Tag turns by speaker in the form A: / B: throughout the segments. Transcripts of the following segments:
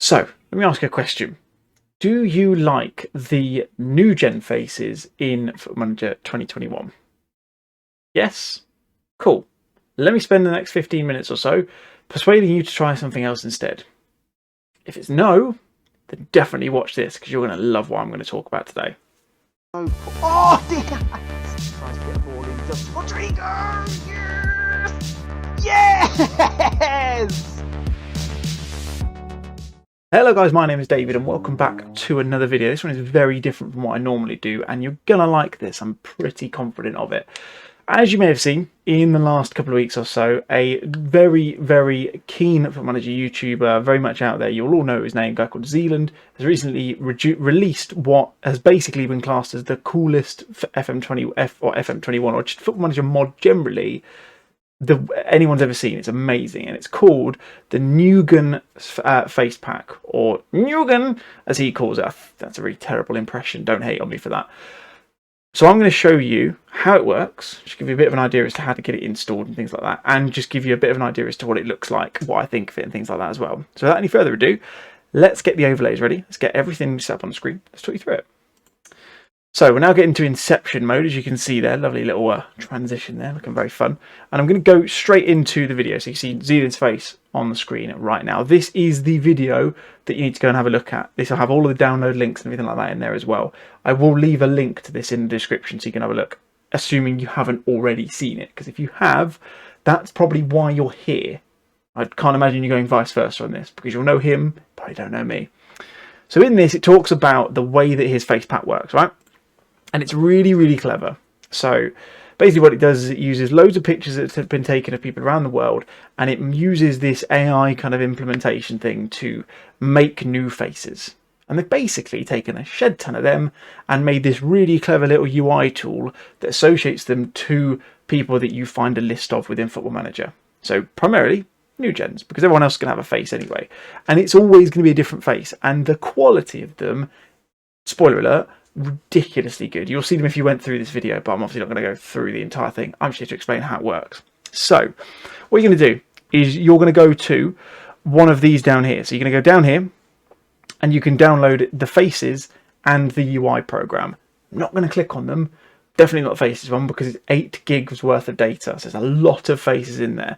A: So, let me ask you a question. Do you like the new gen faces in Football Manager 2021? Yes? Cool. Let me spend the next 15 minutes or so persuading you to try something else instead. If it's no, then definitely watch this because you're going to love what I'm going to talk about today.
B: Oh, yes! Tries to get a ball in just Rodrigo! Yes! Yes!
A: Hello guys, my name is David and welcome back to another video. This one is very different from what I normally do and you're going to like this. I'm pretty confident of it. As you may have seen in the last couple of weeks or so, a very keen Football Manager YouTuber, very much out there, you'll all know his name, a guy called Zealand, has recently released what has basically been classed as the coolest FM20 or FM21 or just Football Manager mod generally anyone's ever seen. It's amazing, and it's called the NEWGAN Facepack, or NEWGAN as he calls it. That's a really terrible impression, don't hate on me for that. So I'm going to show you how it works, just give you a bit of an idea as to how to get it installed and things like that, and just give you a bit of an idea as to what it looks like, what I think of it and things like that as well. So without any further ado, let's get the overlays ready, let's get everything set up on the screen, let's talk you through it. So we're now getting to Inception mode, as you can see there, lovely little transition there, looking very fun. And I'm going to go straight into the video, so you can see Zealand's face on the screen right now. This is the video that you need to go and have a look at. This will have all of the download links and everything like that in there as well. I will leave a link to this in the description so you can have a look, assuming you haven't already seen it, because if you have, that's probably why you're here. I can't imagine you going vice versa on this, because you'll know him, probably don't know me. So in this, it talks about the way that his face pack works, right? And it's really clever. So basically what it does is it uses loads of pictures that have been taken of people around the world, and it uses this AI kind of implementation thing to make new faces. And they've basically taken a shed ton of them and made this really clever little UI tool that associates them to people that you find a list of within Football Manager. So primarily new gens, because everyone else can have a face anyway. And it's always going to be a different face. And the quality of them, spoiler alert, ridiculously good. You'll see them if you went through this video, but I'm obviously not going to go through the entire thing. I'm just here to explain how it works. So what you're going to do is you're going to go to one of these down here. So you're going to go down here and you can download the faces and the UI program. I'm not going to click on them. Definitely not the faces one, because it's 8 gigs worth of data. So there's a lot of faces in there.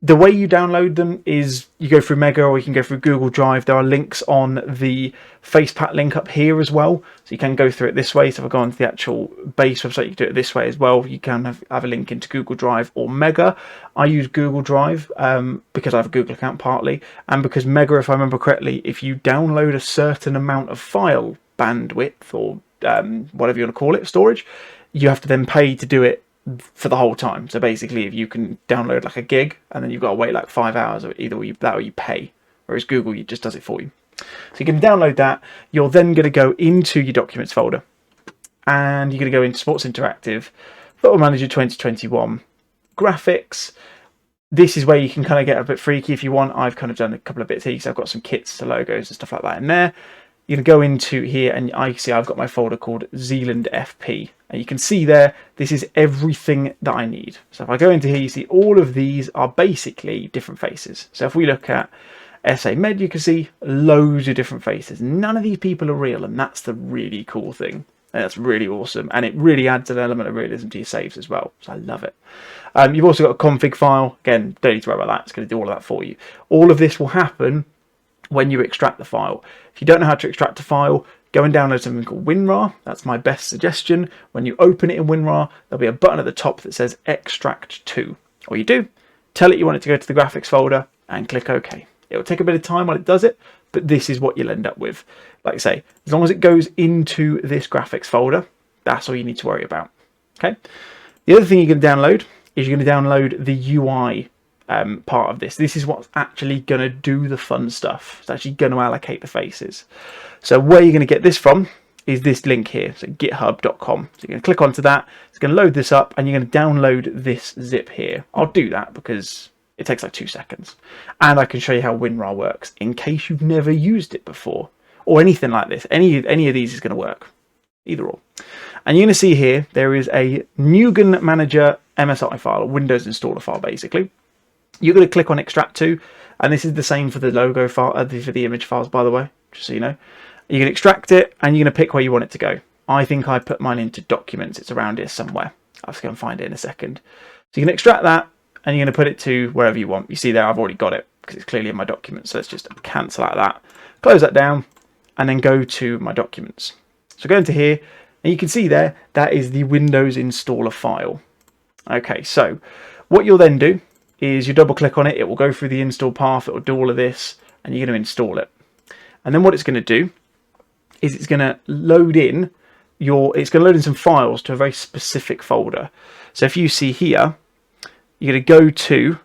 A: The way you download them is you go through Mega, or you can go through Google Drive. There are links on the Facepack link up here as well, so you can go through it this way. So if I go onto the actual base website, you can do it this way as well. You can have a link into Google Drive or Mega. I use Google Drive because I have a Google account partly, and because Mega, if I remember correctly, if you download a certain amount of file bandwidth or whatever you want to call it, storage, you have to then pay to do it for the whole time. So basically, if you can download like a gig and then you've got to wait like 5 hours, or either that or you pay, whereas Google just does it for you. So you can download that. You're then going to go into your documents folder and you're going to go into Sports Interactive, Football Manager 2021, graphics. This is where you can kind of get a bit freaky if you want. I've kind of done a couple of bits here, so I've got some kits, the logos and stuff like that in there. You're going to go into here and I see I've got my folder called Zealand FP. And you can see there, this is everything that I need. So if I go into here, you see all of these are basically different faces. So if we look at SA Med, you can see loads of different faces. None of these people are real, and that's the really cool thing. And that's really awesome. And it really adds an element of realism to your saves as well. So I love it. You've also got a config file. Again, don't need to worry about that. It's going to do all of that for you. All of this will happen when you extract the file. If you don't know how to extract a file, go and download something called WinRAR. That's my best suggestion. When you open it in WinRAR, there'll be a button at the top that says Extract To. All you do, tell it you want it to go to the graphics folder and click OK. It will take a bit of time while it does it, but this is what you'll end up with. Like I say, as long as it goes into this graphics folder, that's all you need to worry about. Okay. The other thing you're going to download is you're going to download the UI part of this. This is what's actually going to do the fun stuff. It's actually going to allocate the faces. So where you're going to get this from is this link here, so github.com. So you're going to click onto that, it's going to load this up, and you're going to download this zip here. I'll do that because it takes like 2 seconds. And I can show you how WinRAR works in case you've never used it before, or anything like this. Any of these is going to work, either or. And you're going to see here, there is a NEWGAN Manager MSI file, a Windows installer file basically. You're going to click on extract to, and this is the same for the logo file, for the image files, by the way, just so you know. You can extract it, and you're going to pick where you want it to go. I think I put mine into documents. It's around here somewhere. I'll just go and find it in a second. So you can extract that, and you're going to put it to wherever you want. You see there, I've already got it because it's clearly in my documents. So let's just cancel out that, close that down, and then go to my documents. So go into here, and you can see there, that is the Windows installer file. Okay, so what you'll then do is you double click on it. It will go through the install path. It will do all of this, and you're going to install it. And then what it's going to do is it's going to load in some files to a very specific folder. So if you see here, you're going to go to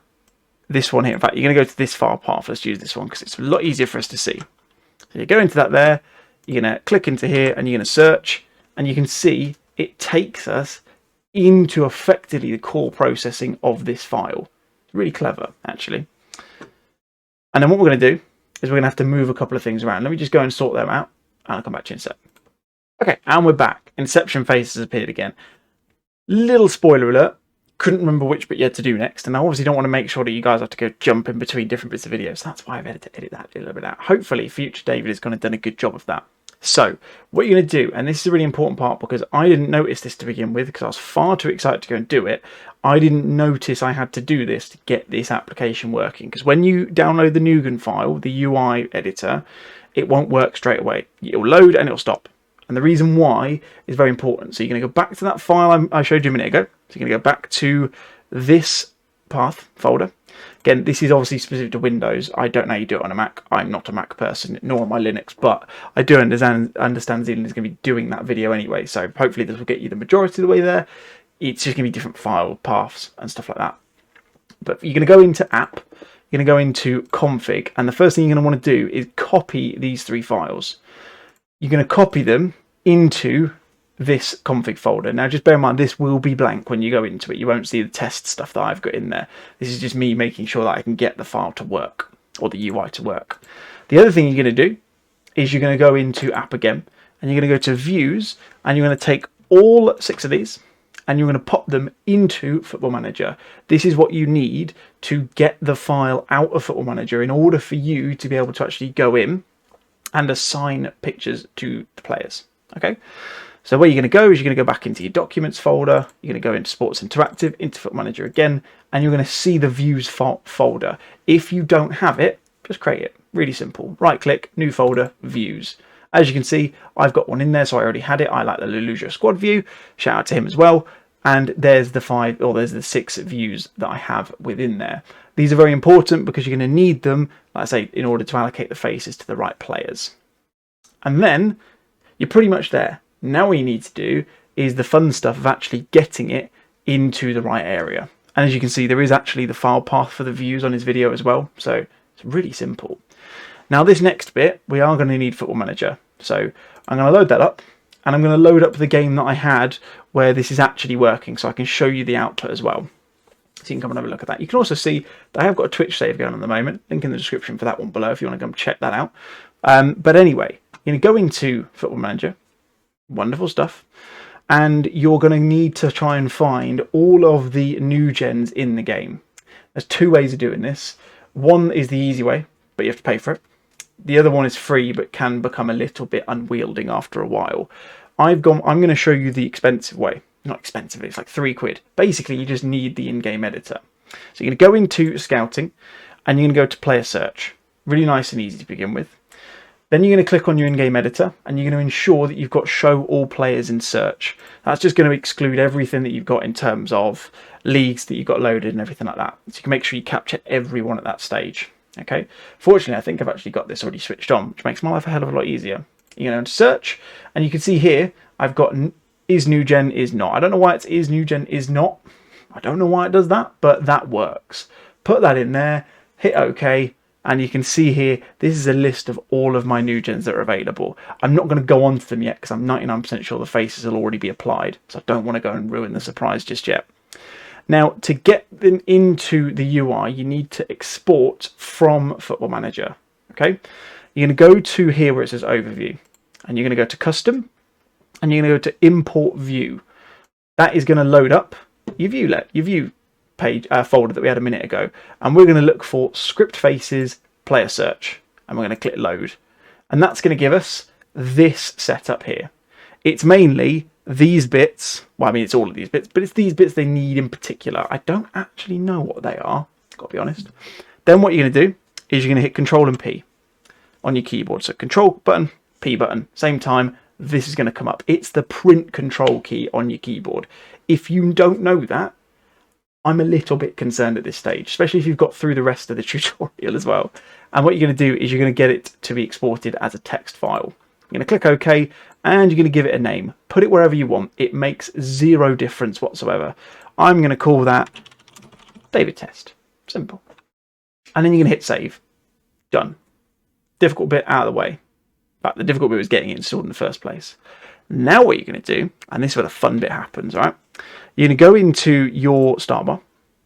A: this one here. In fact, you're going to go to this file path. Let's use this one because it's a lot easier for us to see. So you go into that there, you're going to click into here, and you're going to search, and you can see it takes us into effectively the core processing of this file. It's really clever, actually. And then what we're going to do is we're going to have to move a couple of things around. Let me just go and sort them out, and I'll come back to you in a sec. Okay, and we're back. Inception face has appeared again. Little spoiler alert. Couldn't remember which bit you had to do next, and I obviously don't want to make sure that you guys have to go jump in between different bits of videos. That's why I've had to edit that a little bit out. Hopefully, future David is going to have done a good job of that. So, what you're going to do, and this is a really important part because I didn't notice this to begin with because I was far too excited to go and do it. I didn't notice I had to do this to get this application working, because when you download the NEWGAN file, the UI editor, it won't work straight away. It'll load and it'll stop. And the reason why is very important. So you're going to go back to that file I showed you a minute ago. So you're going to go back to this path folder. Again, this is obviously specific to Windows. I don't know how you do it on a Mac. I'm not a Mac person, nor am I Linux, but I do understand Zealand is going to be doing that video anyway. So hopefully this will get you the majority of the way there. It's just going to be different file paths and stuff like that. But you're going to go into app, you're going to go into config, and the first thing you're going to want to do is copy these 3 files. You're going to copy them into this config folder. Now just bear in mind this will be blank when you go into it. You won't see the test stuff that I've got in there. This is just me making sure that I can get the file to work, or the UI to work. The other thing you're going to do is you're going to go into app again, and you're going to go to views, and you're going to take all 6 of these and you're going to pop them into Football Manager. This is what you need to get the file out of Football Manager in order for you to be able to actually go in and assign pictures to the players. Okay, so where you're going to go is you're going to go back into your documents folder, you're going to go into Sports Interactive, into Football Manager again, and you're going to see the views folder. If you don't have it, just create it. Really simple. Right click, new folder, views. As you can see, I've got one in there, so I already had it. I like the Leluja squad view. Shout out to him as well. And there's the 6 views that I have within there. These are very important because you're going to need them, like I say, in order to allocate the faces to the right players. And then you're pretty much there. Now what you need to do is the fun stuff of actually getting it into the right area. And as you can see, there is actually the file path for the views on his video as well. So it's really simple. Now this next bit, we are going to need Football Manager. So I'm going to load that up, and I'm going to load up the game that I had where this is actually working, so I can show you the output as well. So you can come and have a look at that. You can also see that I have got a Twitch save going on at the moment. Link in the description for that one below if you want to come check that out. But anyway, you're going to go into Football Manager. Wonderful stuff. And you're going to need to try and find all of the new gens in the game. There's 2 ways of doing this. One is the easy way, but you have to pay for it. The other one is free, but can become a little bit unwielding after a while. I'm going to show you the expensive way. Not expensive, it's like £3. Basically, you just need the in-game editor. So you're going to go into Scouting, and you're going to go to Player Search. Really nice and easy to begin with. Then you're going to click on your in-game editor, and you're going to ensure that you've got Show All Players in Search. That's just going to exclude everything that you've got in terms of leagues that you've got loaded and everything like that. So you can make sure you capture everyone at that stage. Okay, fortunately I think I've actually got this already switched on, which makes my life a hell of a lot easier. You go into search, and you can see here I've got is new gen is not. I don't know why it's is new gen is not. I don't know why it does that, but that works. Put that in there, hit OK, and you can see here this is a list of all of my new gens that are available. I'm not going to go on to them yet because I'm 99% sure the faces will already be applied, so I don't want to go and ruin the surprise just yet. Now, to get them into the UI, you need to export from Football Manager. Okay, you're going to go to here where it says Overview, and you're going to go to Custom, and you're going to go to Import View. That is going to load up your view page folder that we had a minute ago, and we're going to look for script faces player search, and we're going to click load, and that's going to give us this setup here. It's mainly these bits. Well, I mean, it's all of these bits, but it's these bits they need in particular. I don't actually know what they are, got to be honest. Then what you're going to do is you're going to hit Control and P on your keyboard. So Control button, P button, same time. This is going to come up. It's the print control key on your keyboard. If you don't know that, I'm a little bit concerned at this stage, especially if you've got through the rest of the tutorial as well. And what you're going to do is you're going to get it to be exported as a text file. You're going to click OK, and you're going to give it a name. Put it wherever you want. It makes zero difference whatsoever. I'm going to call that David Test. Simple. And then you're going to hit save. Done. Difficult bit out of the way. In fact, the difficult bit was getting it installed in the first place. Now what you're going to do, and this is where the fun bit happens, right? You're going to go into your start bar,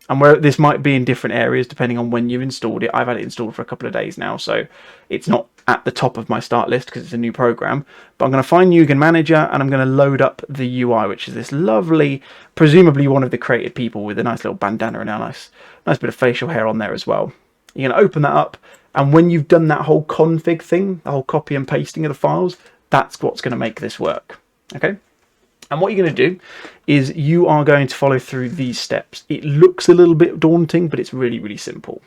A: and where this might be in different areas depending on when you've installed it. I've had it installed for a couple of days now, so it's not at the top of my start list because it's a new program. But I'm going to find NEWGAN Manager, and I'm going to load up the UI, which is this lovely, presumably one of the creative people with a nice little bandana and a nice bit of facial hair on there as well. You're going to open that up, and when you've done that whole config thing, the whole copy and pasting of the files, that's what's going to make this work. Okay? And what you're going to do is you are going to follow through these steps. It looks a little bit daunting, but it's really, really simple.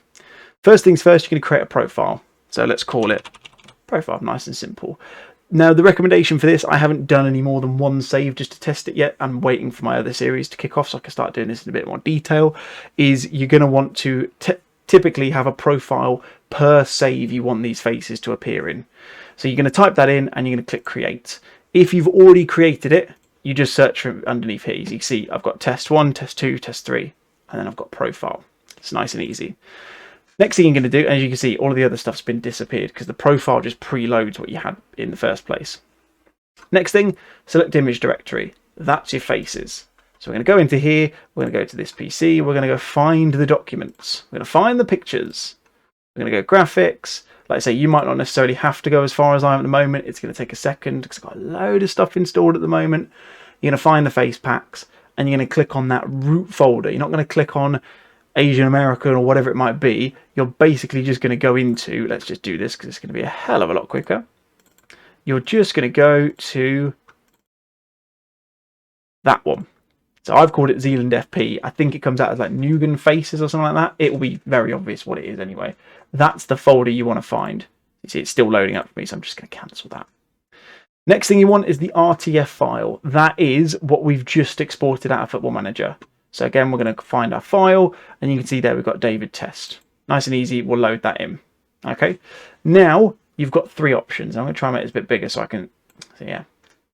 A: First things first, you're going to create a profile. So let's call it profile, nice and simple. Now, the recommendation for this, I haven't done any more than one save just to test it yet. I'm waiting for my other series to kick off so I can start doing this in a bit more detail, is you're going to want to typically have a profile per save you want these faces to appear in. So you're going to type that in and you're going to click create. If you've already created it, you just search for underneath here. As you can see, I've got test 1, test 2, test 3, and then I've got profile. It's nice and easy. Next thing you're going to do, as you can see, all of the other stuff's been disappeared because the profile just preloads what you had in the first place. Next thing, select image directory. That's your faces. So we're going to go into here, we're going to go to this PC, we're going to go find the documents. We're going to find the pictures. We're going to go graphics. Like I say, you might not necessarily have to go as far as I am at the moment. It's going to take a second because I've got a load of stuff installed at the moment. You're going to find the Facepacks and you're going to click on that root folder. You're not going to click on Asian American or whatever it might be. You're basically just going to go into, let's just do this because it's going to be a hell of a lot quicker. You're just going to go to that one. So I've called it Zealand FP. I think it comes out as like NEWGAN Faces or something like that. It will be very obvious what it is anyway. That's the folder you want to find. You see it's still loading up for me, so I'm just going to cancel that. Next thing you want is the RTF file. That is what we've just exported out of Football Manager. So again, we're going to find our file, and you can see there we've got David Test. Nice and easy, we'll load that in. Okay, now you've got three options. I'm going to try and make this a bit bigger so I can, so yeah,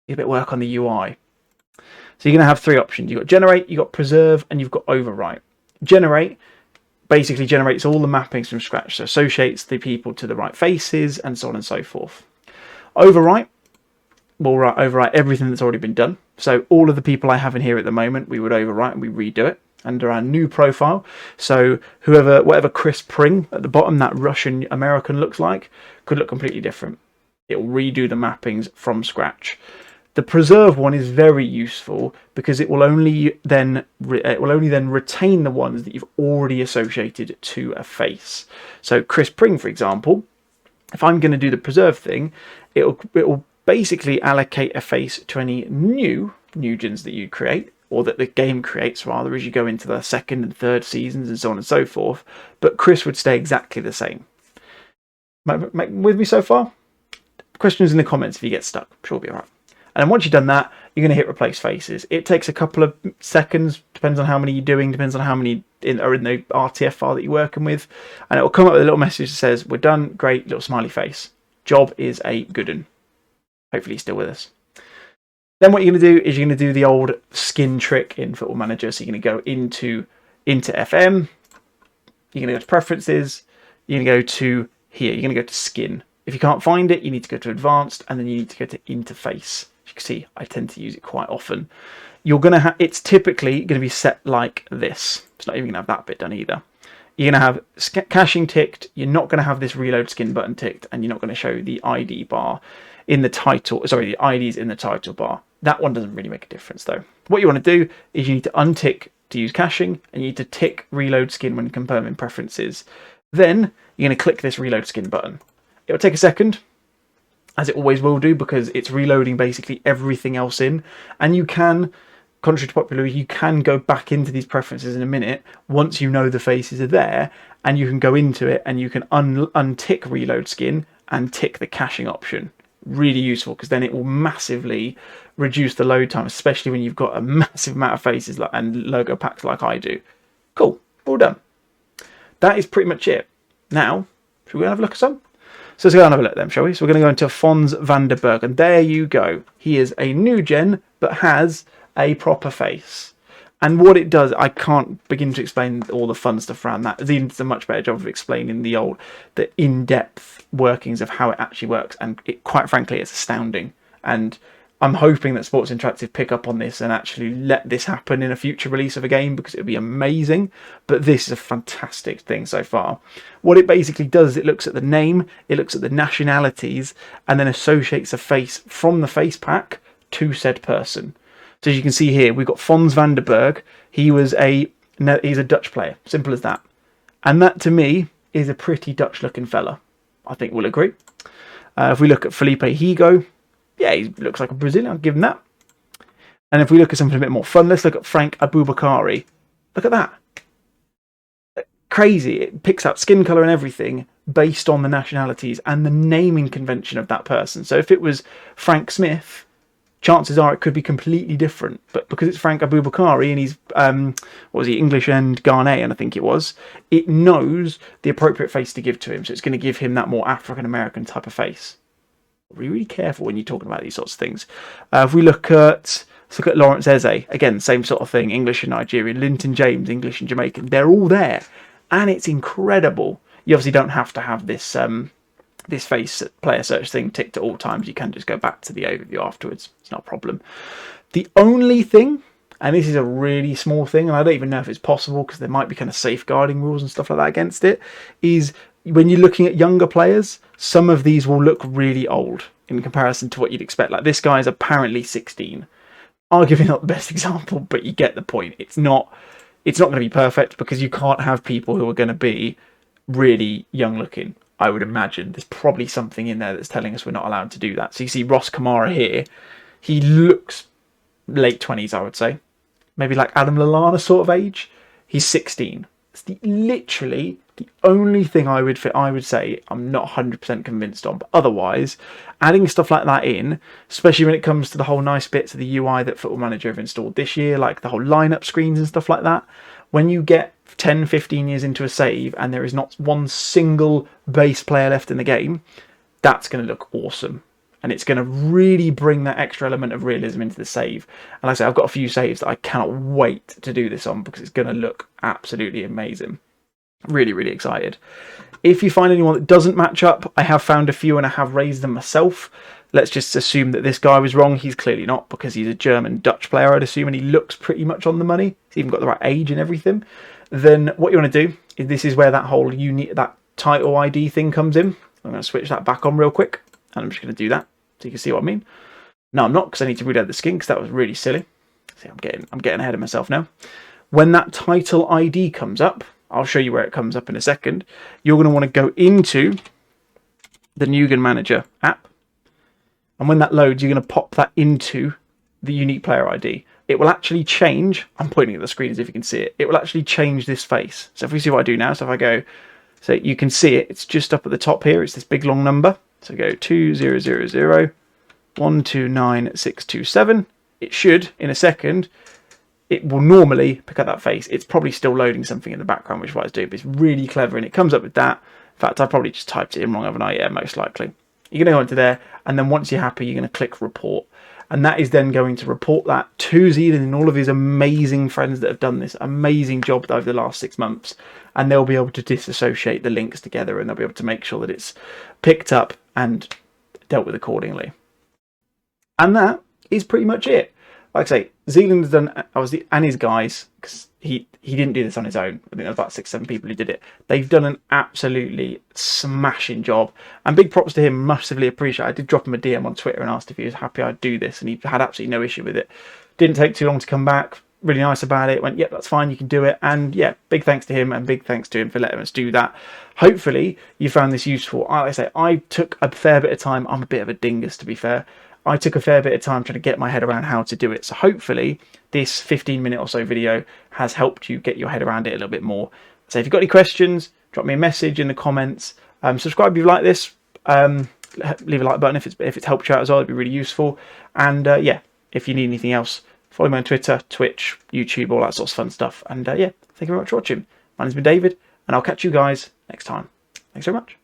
A: get a bit of work on the UI. So you're going to have three options. You've got generate, you've got preserve, and you've got overwrite. Generate basically generates all the mappings from scratch, so associates the people to the right faces and so on and so forth. Overwrite will overwrite everything that's already been done. So all of the people I have in here at the moment, we would overwrite and we redo it under our new profile. So whatever Chris Pring at the bottom, that Russian American looks like, could look completely different. It will redo the mappings from scratch. The preserve one is very useful because it will only then retain the ones that you've already associated to a face. So Chris Pring, for example, if I'm going to do the preserve thing, it will basically allocate a face to any new NEWGANs that you create, or that the game creates rather, as you go into the second and third seasons and so on and so forth. But Chris would stay exactly the same. With me so far? Questions in the comments if you get stuck. I'm sure it'll be alright. And then once you've done that, you're going to hit replace faces. It takes a couple of seconds, depends on how many you're doing, depends on how many are in the RTF file that you're working with. And it will come up with a little message that says, we're done, great, little smiley face. Job is a good one. Hopefully he's still with us. Then what you're going to do is you're going to do the old skin trick in Football Manager. So you're going to go into FM, you're going to go to preferences, you're going to go to here, you're going to go to skin. If you can't find it, you need to go to advanced, and then you need to go to interface. As you can see, I tend to use it quite often. You're going to have, it's typically going to be set like this. It's not even going to have that bit done either. You're going to have caching ticked. You're not going to have this reload skin button ticked, and you're not going to show the ID bar in the title. Sorry, the IDs in the title bar. That one doesn't really make a difference though. What you want to do is you need to untick to use caching, and you need to tick reload skin when confirming preferences. Then you're going to click this reload skin button. It will take a second, as it always will do, because it's reloading basically everything else in, and you can, contrary to popular, you can go back into these preferences in a minute once you know the faces are there, and you can go into it and you can untick reload skin and tick the caching option. Really useful, because then it will massively reduce the load time, especially when you've got a massive amount of faces and logo packs like I do. Cool, all done. That is pretty much it. Now, should we go and have a look at some? So let's go and have a look at them, shall we? So we're going to go into Fons van der Berg, and there you go. He is a new gen, but has a proper face. And what it does, I can't begin to explain all the fun stuff around that. Zealand does a much better job of explaining the in-depth workings of how it actually works, and quite frankly, it's astounding. And I'm hoping that Sports Interactive pick up on this and actually let this happen in a future release of a game, because it would be amazing. But this is a fantastic thing so far. What it basically does is it looks at the name, it looks at the nationalities, and then associates a face from the face pack to said person. So as you can see here, we've got Fons van der Berg. He's a Dutch player, simple as that. And that to me is a pretty Dutch looking fella. I think we'll agree. If we look at Felipe Higo, yeah, he looks like a Brazilian, I'll give him that. And if we look at something a bit more fun, let's look at Frank Aboubakari. Look at that. Crazy. It picks out skin colour and everything based on the nationalities and the naming convention of that person. So if it was Frank Smith, chances are it could be completely different. But because it's Frank Aboubakari and he's, what was he, English and Ghanaian, I think it was, it knows the appropriate face to give to him. So it's going to give him that more African-American type of face. Be really careful when you're talking about these sorts of things. If we look at Lawrence Eze, again, same sort of thing, English and Nigerian. Linton James, English and Jamaican. They're all there, and it's incredible. You obviously don't have to have this this face player search thing ticked at all times. You can just go back to the overview afterwards. It's not a problem. The only thing, and this is a really small thing, and I don't even know if it's possible because there might be kind of safeguarding rules and stuff like that against it, is when you're looking at younger players, some of these will look really old in comparison to what you'd expect. Like this guy is apparently 16. Arguably not the best example, but you get the point. It's not going to be perfect because you can't have people who are going to be really young looking. I would imagine there's probably something in there that's telling us we're not allowed to do that. So you see Ross Kamara here. He looks late 20s, I would say. Maybe like Adam Lallana sort of age. He's 16. It's literally the only thing I would say I'm not 100% convinced on. But otherwise, adding stuff like that in, especially when it comes to the whole nice bits of the UI that Football Manager have installed this year, like the whole lineup screens and stuff like that, when you get 10, 15 years into a save and there is not one single base player left in the game, that's going to look awesome. And it's going to really bring that extra element of realism into the save. And like I say, I've got a few saves that I cannot wait to do this on because it's going to look absolutely amazing. Really, really excited. If you find anyone that doesn't match up, I have found a few and I have raised them myself. Let's just assume that this guy was wrong. He's clearly not because he's a German-Dutch player, I'd assume, and he looks pretty much on the money. He's even got the right age and everything. Then what you want to do is this is where that whole that title ID thing comes in. I'm going to switch that back on real quick, and I'm just going to do that so you can see what I mean. No, I'm not, because I need to reload the skin because that was really silly. See, I'm getting ahead of myself now. When that title ID comes up, I'll show you where it comes up in a second. You're going to want to go into the NEWGAN Manager app. And when that loads, you're going to pop that into the unique player ID. It will actually change. I'm pointing at the screen as if you can see it. It will actually change this face. So if we see what I do now, so if I go, so you can see it. It's just up at the top here. It's this big long number. So go 2000129627. It should, in a second, it will normally pick up that face. It's probably still loading something in the background, which is what it's doing. But it's really clever, and it comes up with that. In fact, I probably just typed it in wrong, haven't I? Yeah, most likely. You're going to go into there, and then once you're happy, you're going to click report. And that is then going to report that to Zealand and all of his amazing friends that have done this amazing job over the last 6 months. And they'll be able to disassociate the links together, and they'll be able to make sure that it's picked up and dealt with accordingly. And that is pretty much it. Like I say, Zealand has done, and his guys, because he didn't do this on his own. I think there was about 6, 7 people who did it. They've done an absolutely smashing job. And big props to him, massively appreciate it. I did drop him a DM on Twitter and asked if he was happy I'd do this, and he had absolutely no issue with it. Didn't take too long to come back. really nice about it. Went, yep, that's fine, you can do it. And yeah, big thanks to him, and big thanks to him for letting us do that. Hopefully you found this useful. Like I say, I took a fair bit of time. I'm a bit of a dingus, to be fair. I took a fair bit of time trying to get my head around how to do it. So hopefully this 15-minute or so video has helped you get your head around it a little bit more. So if you've got any questions, drop me a message in the comments. Subscribe if you like this. Leave a like button if it's helped you out as well. It'd be really useful. And yeah, if you need anything else, follow me on Twitter, Twitch, YouTube, all that sort of fun stuff. And yeah, thank you very much for watching. My name's been David, and I'll catch you guys next time. Thanks very much.